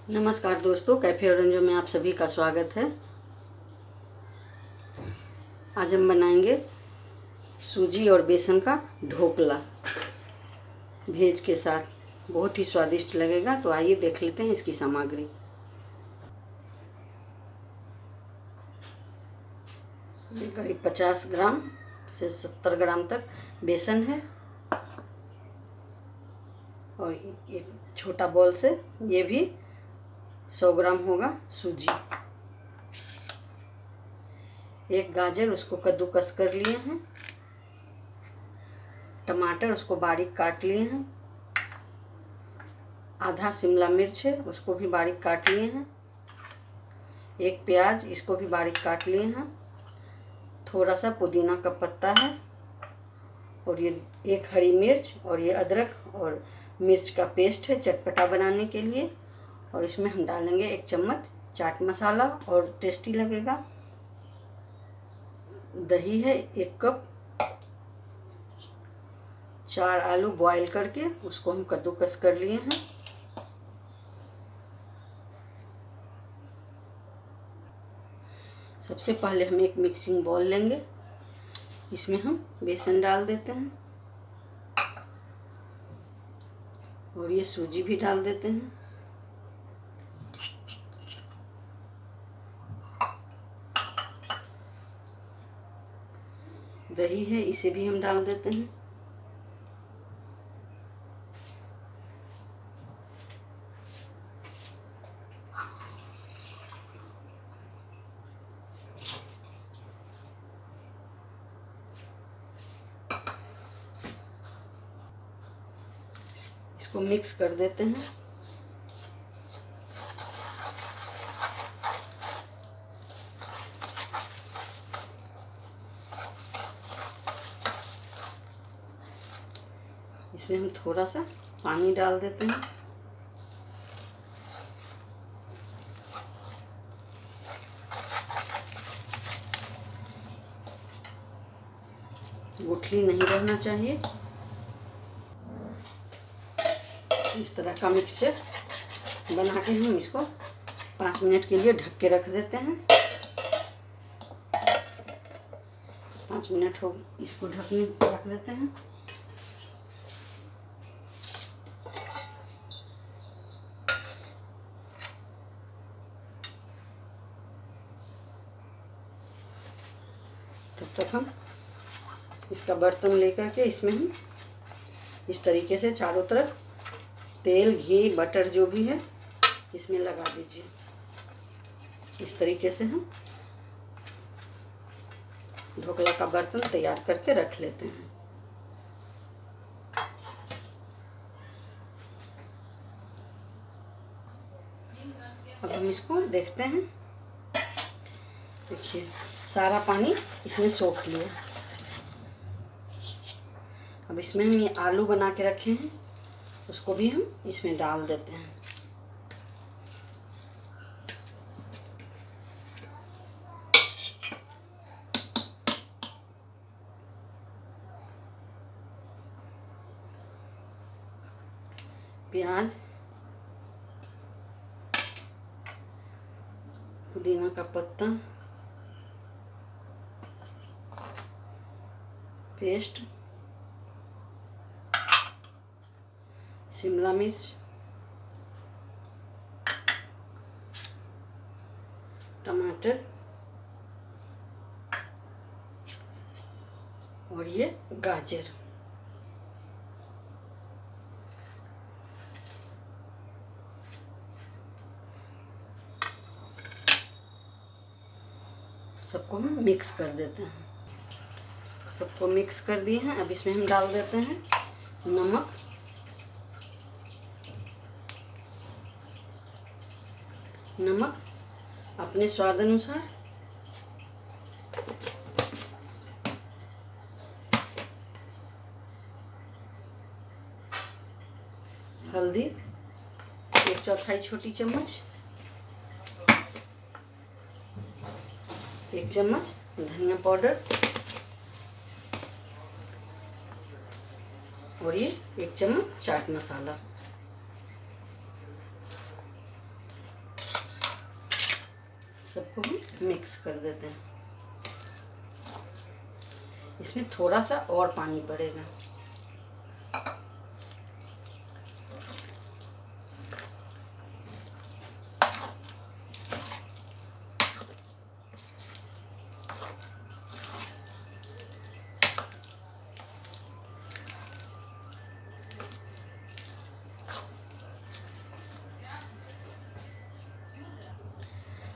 नमस्कार दोस्तों, कैफ़े औरंजो में आप सभी का स्वागत है। आज हम बनाएंगे सूजी और बेसन का ढोकला भेज के साथ। बहुत ही स्वादिष्ट लगेगा। तो आइए देख लेते हैं इसकी सामग्री। ये करीब 50 ग्राम से 70 ग्राम तक बेसन है और एक छोटा बॉल से ये भी 100 ग्राम होगा सूजी। एक गाजर, उसको कद्दूकस कर लिए हैं। टमाटर, उसको बारीक काट लिए हैं। आधा शिमला मिर्च है, उसको भी बारीक काट लिए हैं। एक प्याज, इसको भी बारीक काट लिए हैं। थोड़ा सा पुदीना का पत्ता है और ये एक हरी मिर्च और ये अदरक और मिर्च का पेस्ट है चटपटा बनाने के लिए। और इसमें हम डालेंगे 1 चम्मच चाट मसाला और टेस्टी लगेगा। दही है 1 कप। 4 आलू बॉईल करके उसको हम कद्दूकस कर लिए हैं। सबसे पहले हम एक मिक्सिंग बाउल लेंगे। इसमें हम बेसन डाल देते हैं और ये सूजी भी डाल देते हैं। दही है, इसे भी हम डाल देते हैं। इसको मिक्स कर देते हैं। इसमें हम थोड़ा सा पानी डाल देते हैं। गुठली नहीं रहना चाहिए। इस तरह का मिक्सचर बना के हम इसको 5 मिनट के लिए ढक के रख देते हैं। 5 मिनट हो, इसको ढकने रख देते हैं। तब तक हम इसका बर्तन लेकर के इसमें हम इस तरीके से चारों तरफ तेल, घी, बटर जो भी है इसमें लगा दीजिए। इस तरीके से हम ढोकला का बर्तन तैयार करके रख लेते हैं। अब हम इसको देखते हैं। देखिए, सारा पानी इसमें सोख लिया। अब इसमें हम ये आलू बना के रखे हैं, उसको भी हम इसमें डाल देते हैं। प्याज, पुदीना का पत्ता, पेस्ट, शिमला मिर्च, टमाटर और ये गाजर। सबको हम मिक्स कर देते हैं। सबको मिक्स कर दिए हैं। अब इसमें हम डाल देते हैं नमक, अपने स्वाद अनुसार, हल्दी 1/4 छोटी चम्मच, 1 चम्मच धनिया पाउडर और ये 1 चम्मच चाट मसाला। सबको हम मिक्स कर देते हैं। इसमें थोड़ा सा और पानी पड़ेगा।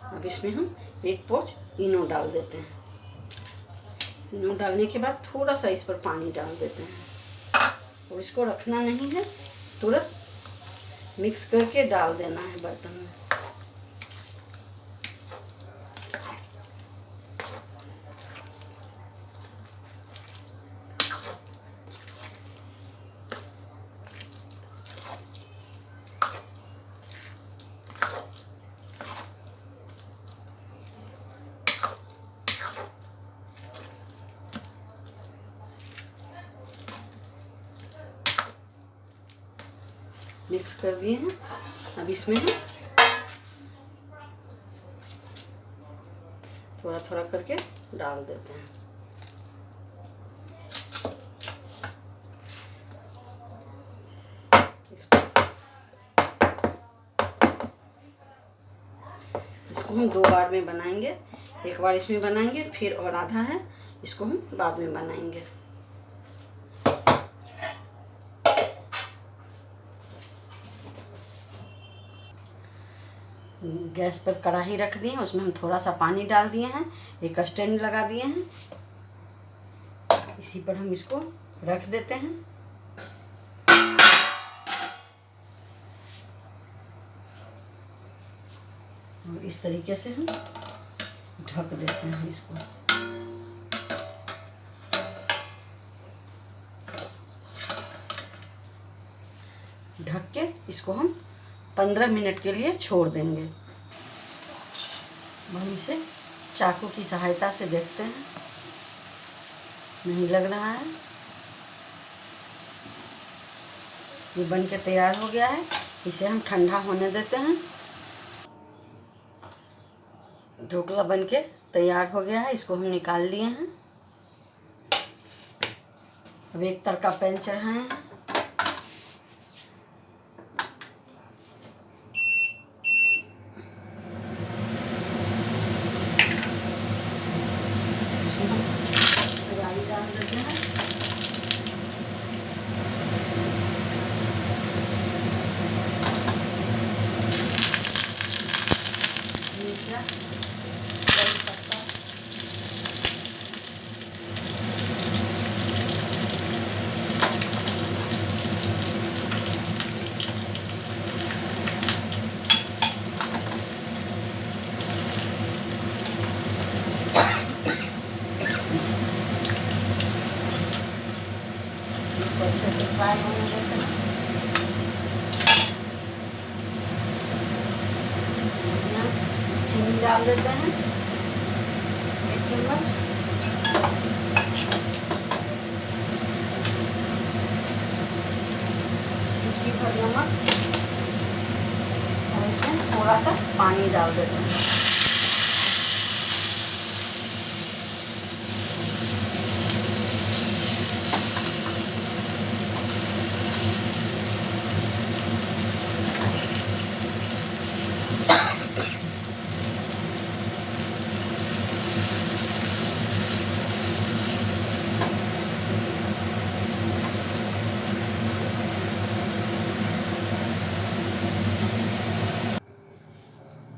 अब इसमें हम 1 पाउच इनो डाल देते हैं। इनो डालने के बाद थोड़ा सा इस पर पानी डाल देते हैं और इसको रखना नहीं है, तुरंत मिक्स करके डाल देना है बर्तन में। मिक्स कर दिए हैं। अब इसमें हम थोड़ा थोड़ा करके डाल देते हैं। इसको हम 2 बार में बनाएंगे। एक बार इसमें बनाएंगे, फिर और आधा है इसको हम बाद में बनाएंगे। गैस पर कढ़ाई रख दिए हैं, उसमें हम थोड़ा सा पानी डाल दिए हैं, एक स्टैंड लगा दिए हैं। इसी पर हम इसको रख देते हैं। और इस तरीके से हम ढक देते हैं इसको। ढक के इसको हम 15 मिनट के लिए छोड़ देंगे। हम इसे चाकू की सहायता से देखते हैं, नहीं लग रहा है। ये बन के तैयार हो गया है। इसे हम ठंडा होने देते हैं। ढोकला बन के तैयार हो गया है, इसको हम निकाल लिए हैं। अब एक तरह का पैन चढ़ाए हैं। डाल देते हैं। मिर्चा, करी पत्ता, इसको अच्छे से फ्राई होने देते हैं। इसमें हम चीनी डाल देते हैं, 1 चम्मच। चुटकी भर नमक और इसमें थोड़ा सा पानी डाल देते हैं।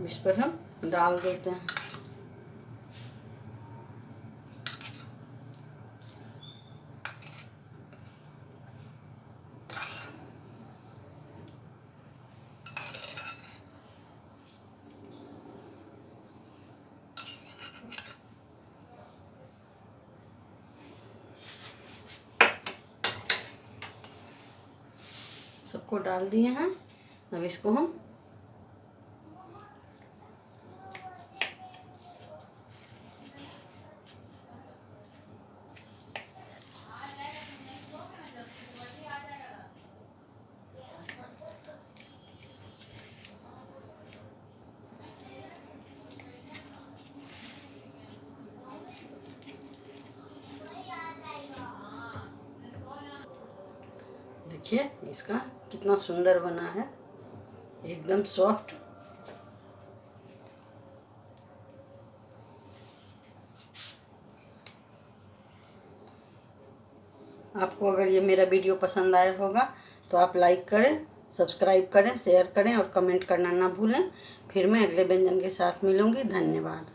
इस पर हम डाल देते हैं। सबको डाल दिए हैं। अब इसको हम देखिए इसका कितना सुंदर बना है, एकदम सॉफ्ट। आपको अगर ये मेरा वीडियो पसंद आया होगा तो आप लाइक करें, सब्सक्राइब करें, शेयर करें और कमेंट करना ना भूलें। फिर मैं अगले व्यंजन के साथ मिलूँगी। धन्यवाद।